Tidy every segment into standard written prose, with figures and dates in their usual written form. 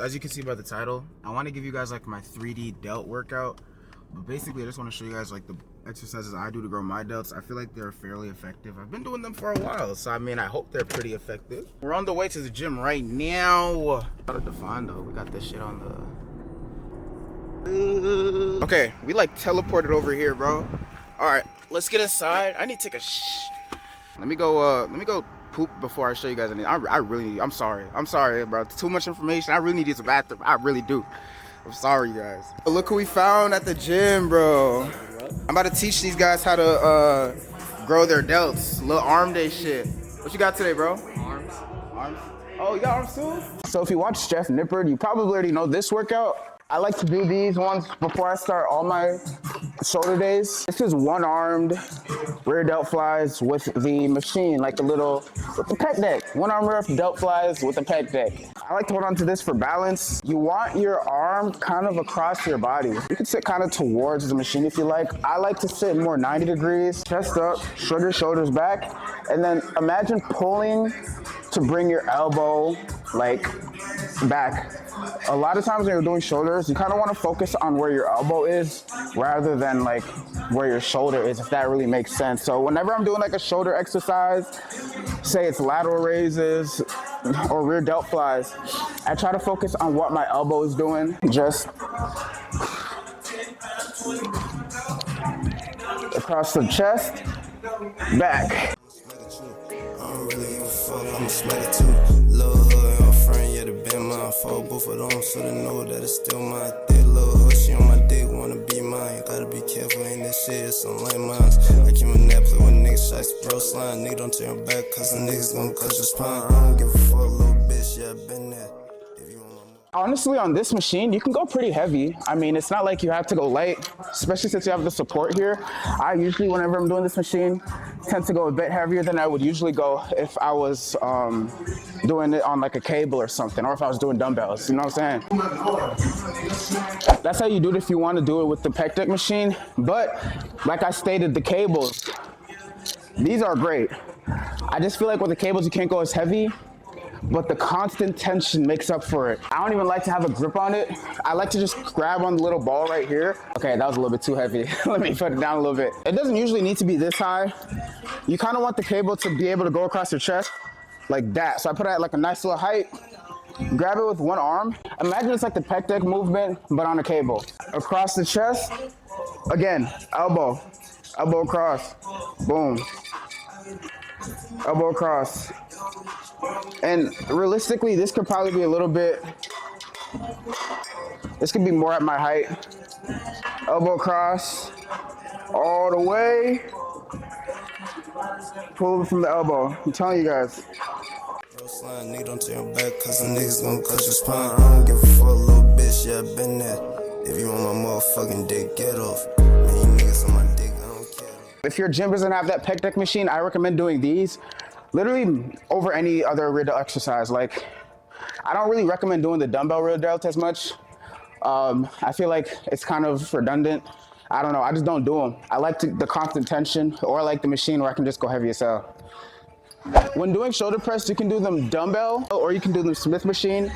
as you can see by the title, I want to give you guys like my 3D delt workout. But basically, I just want to show you guys like the exercises I do to grow my delts. I feel like they're fairly effective. I've been doing them for a while, so I mean, I hope they're pretty effective. We're on the way to the gym right now. Gotta define though. We got this shit on the. Okay, we like teleported over here, bro. All right, let's get inside. I need to take a Let me go poop before I show you guys anything. I'm sorry, bro. Too much information. I really need to use the bathroom. I really do. I'm sorry, guys. Look who we found at the gym, bro. I'm about to teach these guys how to grow their delts. Little arm day shit. What you got today, bro? Arms. Arms? Oh, you got arms too? So if you watch Jeff Nippard, you probably already know this workout. I like to do these ones before I start all my shoulder days. This is one-armed rear delt flies with the machine, like with the pec deck. One-arm rear delt flies with the pec deck. I like to hold on to this for balance. You want your arm kind of across your body. You can sit kind of towards the machine if you like. I like to sit more 90 degrees, chest up, shrug your shoulders back, and then imagine pulling to bring your elbow like back. A lot of times when you're doing shoulders, you kind of want to focus on where your elbow is rather than like where your shoulder is, if that really makes sense. So whenever I'm doing like a shoulder exercise, say it's lateral raises or rear delt flies, I try to focus on what my elbow is doing. Just across the chest, back. I'ma smack it too. Little hood, my friend, yeah, the been mine. For both of them, so they know that it's still mine. Thick little hood, she on my dick, wanna be mine. Gotta be careful, ain't that shit, it's some like mines. I keep my nap, play with niggas, shots, bro, slime. Nigga, don't turn back, cause the niggas gon' cut your spine. I don't give a fuck, little bitch, yeah, I been there. Honestly, on this machine, you can go pretty heavy. I mean, it's not like you have to go light, especially since you have the support here. I usually, whenever I'm doing this machine, tend to go a bit heavier than I would usually go if I was doing it on like a cable or something, or if I was doing dumbbells, you know what I'm saying? That's how you do it if you want to do it with the pec deck machine. But like I stated, the cables, these are great. I just feel like with the cables, you can't go as heavy, but the constant tension makes up for it. I don't even like to have a grip on it. I like to just grab on the little ball right here. Okay, that was a little bit too heavy. Let me put it down a little bit. It doesn't usually need to be this high. You kind of want the cable to be able to go across your chest like that. So I put it at like a nice little height. Grab it with one arm. Imagine it's like the pec deck movement, but on a cable. Across the chest, again, elbow across, boom. Elbow across. And realistically, this could probably be a little bit, this could be more at my height. Elbow across, all the way. Pull it from the elbow. I'm telling you guys. Slime, nigga, don't turn back, cause the niggas gon' cut your spine. I don't give a fuck, little bitch, yeah, I been there. If you want my motherfucking dick, get off. Man, you niggas on my dick, I don't care. If your gym doesn't have that pec deck machine, I recommend doing these. Literally over any other rear delt exercise. Like, I don't really recommend doing the dumbbell rear delt as much. I feel like it's kind of redundant. I don't know, I just don't do them. I like the constant tension, or I like the machine where I can just go heavy as hell. When doing shoulder press, you can do them dumbbell or you can do them Smith machine.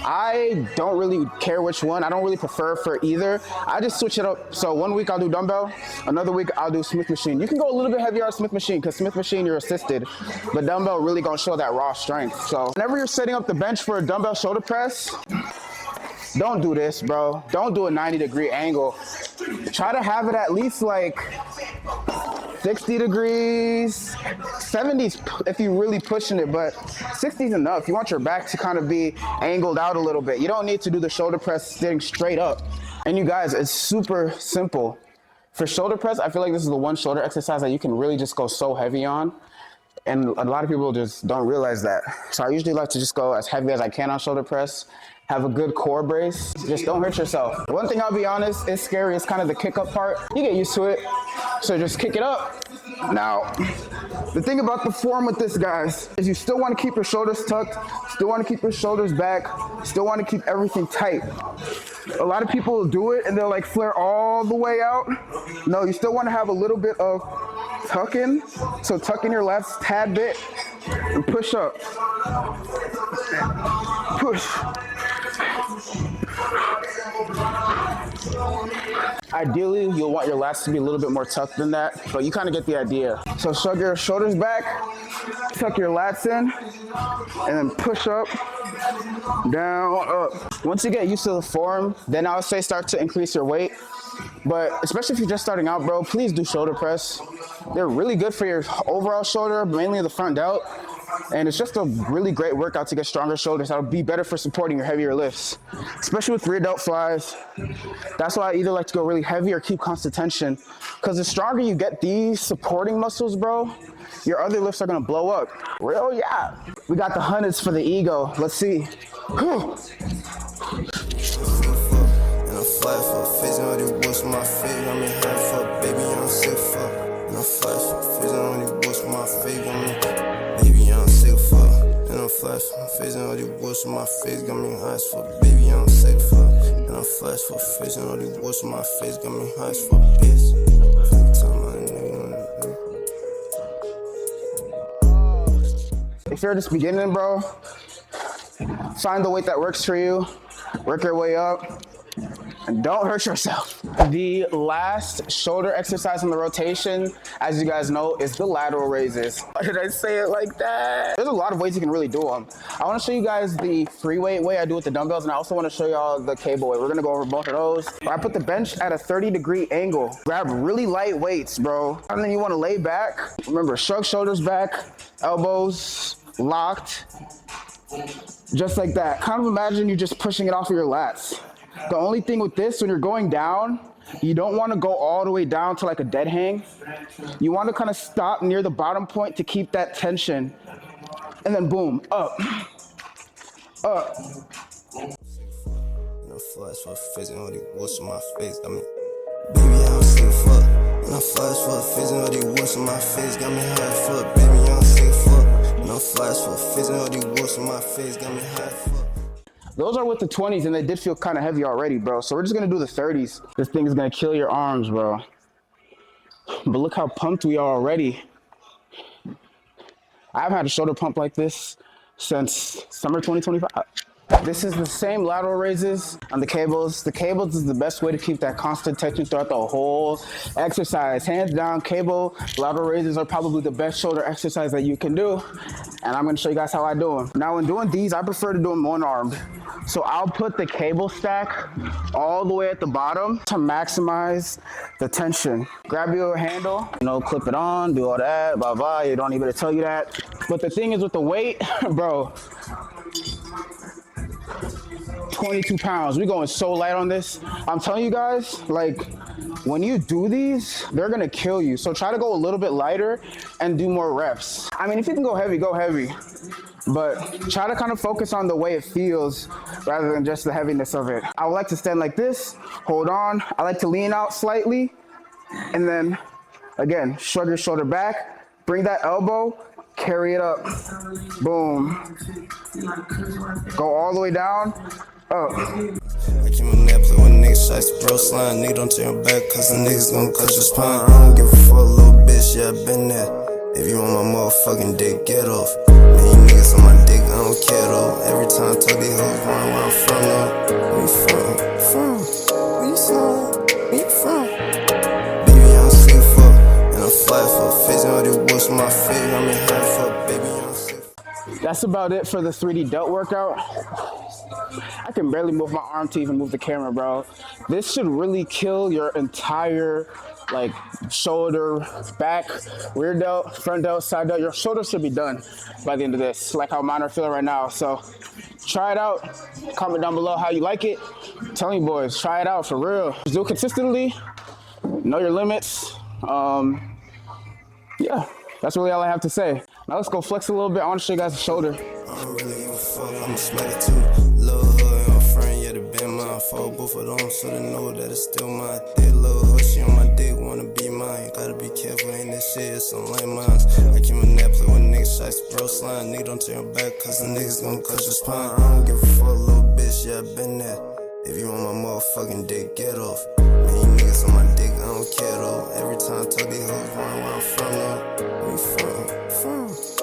I don't really care which one. I don't really prefer for either. I just switch it up. So one week I'll do dumbbell, another week I'll do Smith machine. You can go a little bit heavier on Smith machine because Smith machine you're assisted, but dumbbell really gonna show that raw strength. So whenever you're setting up the bench for a dumbbell shoulder press, don't do this, bro. Don't do a 90-degree angle. Try to have it at least like 60 degrees, 70s if you're really pushing it, but 60's enough. You want your back to kind of be angled out a little bit. You don't need to do the shoulder press sitting straight up. And you guys, it's super simple. For shoulder press, I feel like this is the one shoulder exercise that you can really just go so heavy on. And a lot of people just don't realize that. So I usually like to just go as heavy as I can on shoulder press. Have a good core brace. Just don't hurt yourself. One thing I'll be honest, it's scary. It's kind of the kick up part. You get used to it. So just kick it up. Now, the thing about the form with this, guys, is you still want to keep your shoulders tucked, still want to keep your shoulders back, still want to keep everything tight. A lot of people do it and they'll like flare all the way out. No, you still want to have a little bit of tuck in. So tuck in your left tad bit and push up. Push. Ideally, you'll want your lats to be a little bit more tucked than that, but you kind of get the idea. So shrug your shoulders back, tuck your lats in, and then push up, down, up. Once you get used to the form, then I would say start to increase your weight. But especially if you're just starting out, bro, please do shoulder press. They're really good for your overall shoulder, mainly the front delt. And it's just a really great workout to get stronger shoulders. That'll be better for supporting your heavier lifts, especially with rear delt flies. That's why I either like to go really heavy or keep constant tension. Because the stronger you get these supporting muscles, bro, your other lifts are gonna blow up. Real, yeah. We got the hundreds for the ego. Let's see. And I'm fly for facing all these bullshit with my face. I'm in high fuck, baby, I'm sick fuck. And I'm fly for facing all these bullshit with my face. Got me, baby, I'm sick fuck. And I'm fly for facing all these bullshit with my face. Got me high as fuck, baby, I'm sick fuck. And I'm flash for facing all these bullshit with my face. Got me high as fuck, bitch. If you're just beginning, bro, find the weight that works for you, work your way up, and don't hurt yourself. The last shoulder exercise in the rotation, as you guys know, is the lateral raises. Why did I say it like that? There's a lot of ways you can really do them. I wanna show you guys the free weight way I do with the dumbbells, and I also wanna show y'all the cable way. We're gonna go over both of those. I put the bench at a 30-degree angle. Grab really light weights, bro. And then you wanna lay back. Remember, shrug shoulders back, elbows locked, just like that. Kind of imagine you just pushing it off of your lats. The only thing with this, when you're going down, you don't want to go all the way down to like a dead hang. You want to kind of stop near the bottom point to keep that tension. And then boom, up, up. No flash for facing all these bullshit in my face. Got me, baby, I'm sick fuck. No flash for facing all these bullshit in my face. Got me high fuck, baby, I'm sick fuck. No flash for facing all these bullshit in my face. Got me high fuck. Those are with the 20s, and they did feel kind of heavy already, bro. So we're just gonna do the 30s. This thing is gonna kill your arms, bro. But look how pumped we are already. I haven't had a shoulder pump like this since summer 2025. This is the same lateral raises on the cables. The cables is the best way to keep that constant tension throughout the whole exercise. Hands down, cable lateral raises are probably the best shoulder exercise that you can do. And I'm gonna show you guys how I do them. Now, when doing these, I prefer to do them one-armed. So I'll put the cable stack all the way at the bottom to maximize the tension. Grab your handle, clip it on, do all that, blah, blah. You don't need me to tell you that. But the thing is with the weight, bro, 22 pounds. We're going so light on this. I'm telling you guys, like, when you do these, they're gonna kill you. So try to go a little bit lighter and do more reps. I mean, if you can go heavy, go heavy. But try to kind of focus on the way it feels rather than just the heaviness of it. I would like to stand like this, hold on. I like to lean out slightly. And then, again, shrug your shoulder back, bring that elbow, carry it up. Boom. Go all the way down, up. I came on that play when niggas shots, bro, slime. Nigga, don't turn your back, cause the niggas gon' cut your spine. I don't give a fuck, little bitch, yeah, I been there. If you want my motherfucking dick, get off. Man, you niggas on my dick, I don't care though. Every time I talk these hoes, where I'm from now. Where you from? Where you from? Where you from? Baby, I'm sick fuck. And I'm fly for facing all these bullshit in my face. I'm in high fuck, baby, I'm sick. That's about it for the 3D delt workout. I can barely move my arm to even move the camera, bro. This should really kill your entire, like, shoulder, back, rear delt, front delt, side delt. Your shoulders should be done by the end of this, like how mine are feeling right now. So try it out. Comment down below how you like it. I'm telling you boys, try it out for real. Just do it consistently. Know your limits. Yeah, that's really all I have to say. Now let's go flex a little bit. I want to show you guys the shoulder. I don't really give a fuck, I'ma smack it too. Little hood and my friend, yeah, they been mine. Fuck both of them, so they know that it's still mine. That little hood, she on my dick, wanna be mine. Gotta be careful, ain't this shit, it's some lame minds. I came in that play when niggas shots, bro, slime. Nigga, don't turn your back, cause the niggas gon' cut your spine. I don't give a fuck, little bitch, yeah, I been there. If you want my motherfucking dick, get off. Man, you niggas on my dick, I don't care though. Every time I talk these hoes, where I'm from now. Where you from?